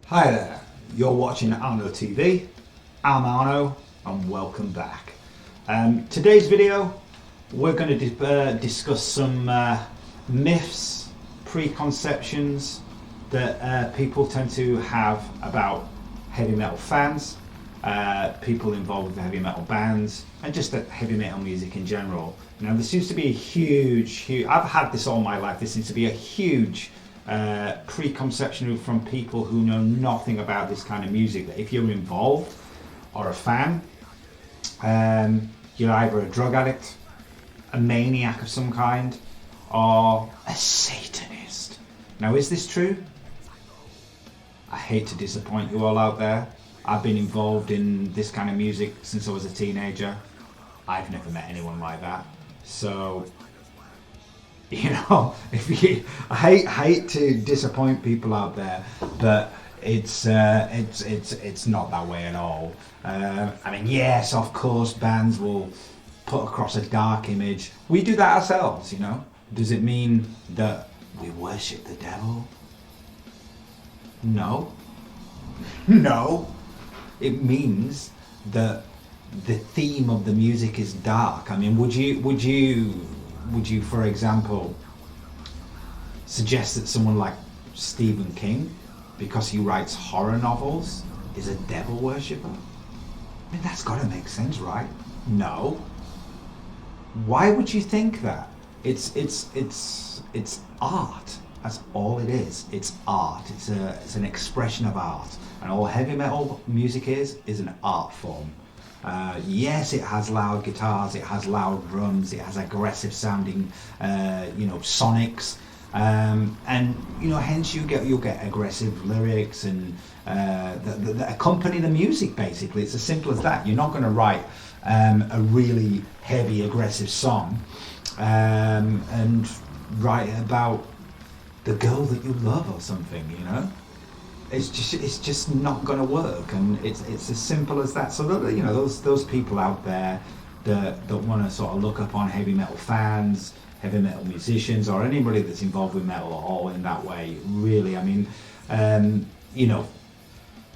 Hi there, you're watching Arno TV. I'm Arno and welcome back. Today's video we're going to discuss some myths, preconceptions that people tend to have about heavy metal fans, people involved with heavy metal bands, and just heavy metal music in general. Now there seems to be a huge, I've had this all my life, there seems to be a huge preconception from people who know nothing about this kind of music, that if you're involved or a fan, you're either a drug addict, a maniac of some kind, or a Satanist. Now, is this true? I hate to disappoint you all out there. I've been involved in this kind of music since I was a teenager. I've never met anyone like that. So, you know, I hate to disappoint people out there, but it's not that way at all. I mean, yes, of course, bands will put across a dark image. We do that ourselves, you know. Does it mean that we worship the devil? No. No. It means that the theme of the music is dark. I mean, would you, for example, suggest that someone like Stephen King, because he writes horror novels, is a devil worshipper? I mean, that's got to make sense, right? No. Why would you think that? It's art. That's all it is. It's art. It's an expression of art, and all heavy metal music is an art form. Yes, it has loud guitars, it has loud drums, it has aggressive sounding, sonics, and hence you'll get aggressive lyrics and that accompany the music. Basically, it's as simple as that. You're not going to write a really heavy, aggressive song and write about the girl that you love or something, you know. It's just not going to work, and it's as simple as that. So those people out there that want to sort of look up on heavy metal fans, heavy metal musicians, or anybody that's involved with metal at all in that way, really, I mean,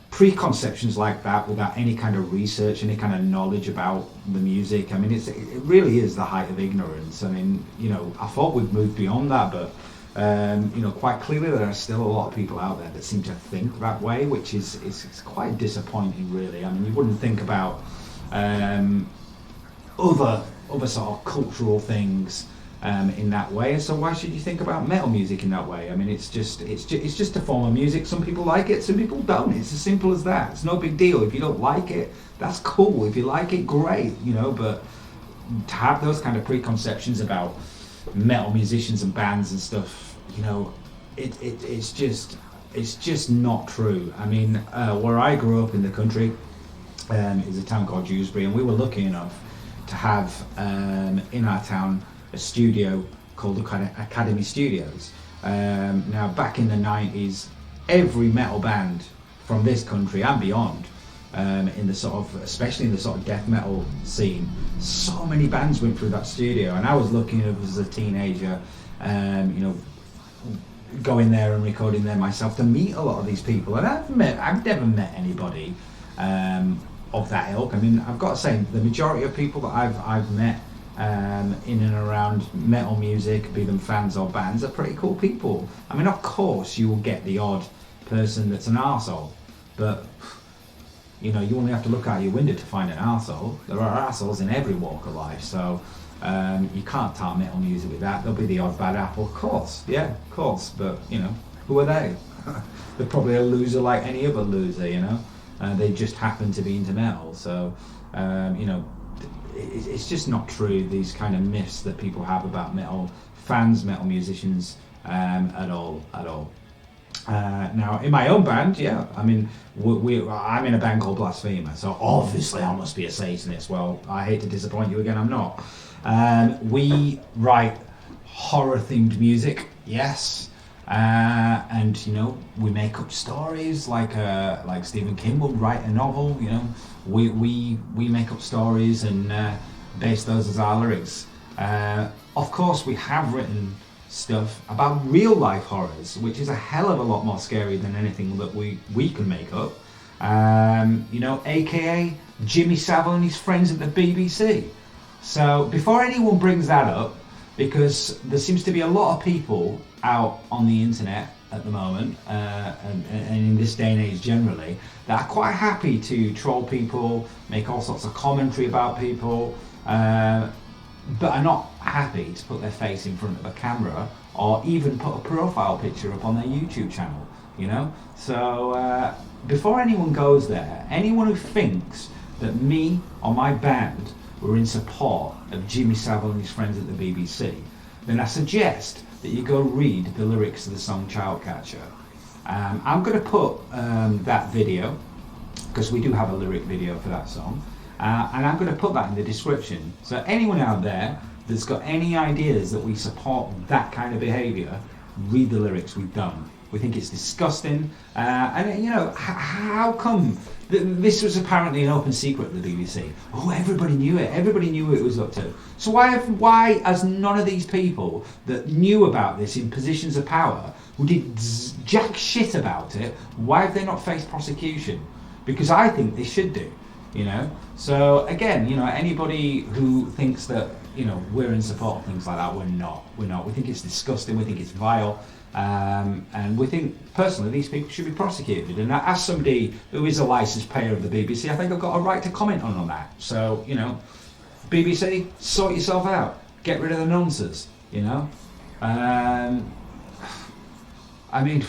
preconceptions like that without any kind of research, any kind of knowledge about the music, I mean, it really is the height of ignorance. I mean, I thought we'd moved beyond that, but quite clearly there are still a lot of people out there that seem to think that way, which is quite disappointing, really. I mean, you wouldn't think about other sort of cultural things in that way, so why should you think about metal music in that way? I mean, it's just a form of music. Some people like it, some people don't. It's as simple as that. It's no big deal. If you don't like it, that's cool. If you like it, great, but to have those kind of preconceptions about metal musicians and bands and stuff, it's just not true. I mean, where I grew up in the country is a town called Dewsbury, and we were lucky enough to have in our town a studio called the Academy Studios. Now, back in the 90s, every metal band from this country and beyond, especially in the sort of death metal scene, so many bands went through that studio, and I was lucky enough as a teenager, going there and recording there myself, to meet a lot of these people. And I've never met anybody of that ilk. I mean, I've got to say, the majority of people that I've met in and around metal music, be them fans or bands, are pretty cool people. I mean, of course you will get the odd person that's an arsehole, but you only have to look out your window to find an arsehole. There are arseholes in every walk of life, so you can't tar metal music with that. There'll be the odd bad apple, of course, yeah, of course, but who are they? They're probably a loser like any other loser, they just happen to be into metal. So it's just not true, these kind of myths that people have about metal fans, metal musicians, at all. Now, in my own band, yeah, I mean, I'm in a band called Blasphemer, so obviously I must be a Satanist. Well, I hate to disappoint you again, I'm not. We write horror-themed music, yes, and we make up stories like Stephen King would write a novel. We make up stories and base those as our lyrics. Of course, we have written stuff about real life horrors, which is a hell of a lot more scary than anything that we can make up. You know, aka Jimmy Savile and his friends at the BBC. So before anyone brings that up, because there seems to be a lot of people out on the internet at the moment, and in this day and age generally, that are quite happy to troll people, make all sorts of commentary about people, but are not happy to put their face in front of a camera or even put a profile picture up on their YouTube channel, you know? So before anyone goes there, anyone who thinks that me or my band were in support of Jimmy Savile and his friends at the BBC, then I suggest that you go read the lyrics of the song Childcatcher. I'm going to put that video, because we do have a lyric video for that song, and I'm going to put that in the description. So anyone out there that's got any ideas that we support that kind of behaviour, read the lyrics. We don't. We think it's disgusting, and you know, how come this was apparently an open secret at the BBC? Oh, everybody knew it. Everybody knew it was up to. So why has none of these people that knew about this in positions of power, who did jack shit about it, why have they not faced prosecution? Because I think they should do. You know. So again, you know, anybody who thinks that, you know, we're in support of things like that, we're not. We're not. We think it's disgusting. We think it's vile. And we think, personally, these people should be prosecuted. And as somebody who is a licensed payer of the BBC, I think I've got a right to comment on that. So, you know, BBC, sort yourself out. Get rid of the nonsense, you know. I mean,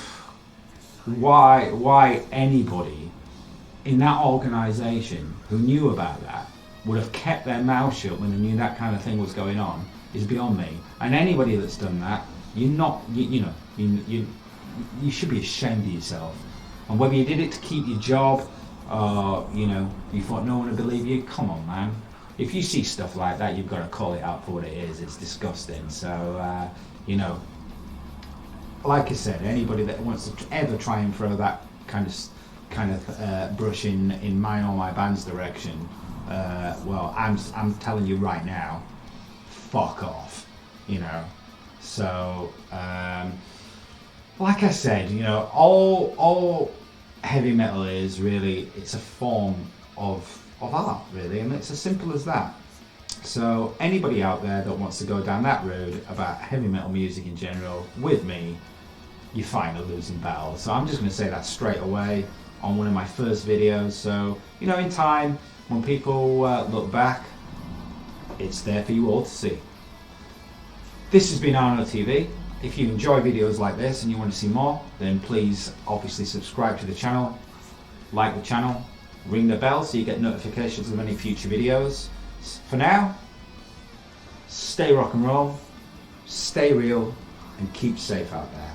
why anybody in that organisation who knew about that would have kept their mouth shut when they knew that kind of thing was going on is beyond me. And anybody that's done that, you're not, you know, you should be ashamed of yourself. And whether you did it to keep your job, or, you know, you thought no one would believe you, come on, man. If you see stuff like that, you've got to call it out for what it is. It's disgusting. So, you know, like I said, anybody that wants to ever try and throw that kind of brush in mine or my band's direction, well, I'm telling you right now, fuck off, you know. So, like I said, you know, all heavy metal is really, it's a form of art, really, and it's as simple as that. So anybody out there that wants to go down that road about heavy metal music in general with me, you find a losing battle. So I'm just going to say that straight away on one of my first videos. So, you know, in time, when people look back, it's there for you all to see. This has been Arno TV. If you enjoy videos like this and you want to see more, then please obviously subscribe to the channel, like the channel, ring the bell so you get notifications of any future videos. For now, stay rock and roll, stay real, and keep safe out there.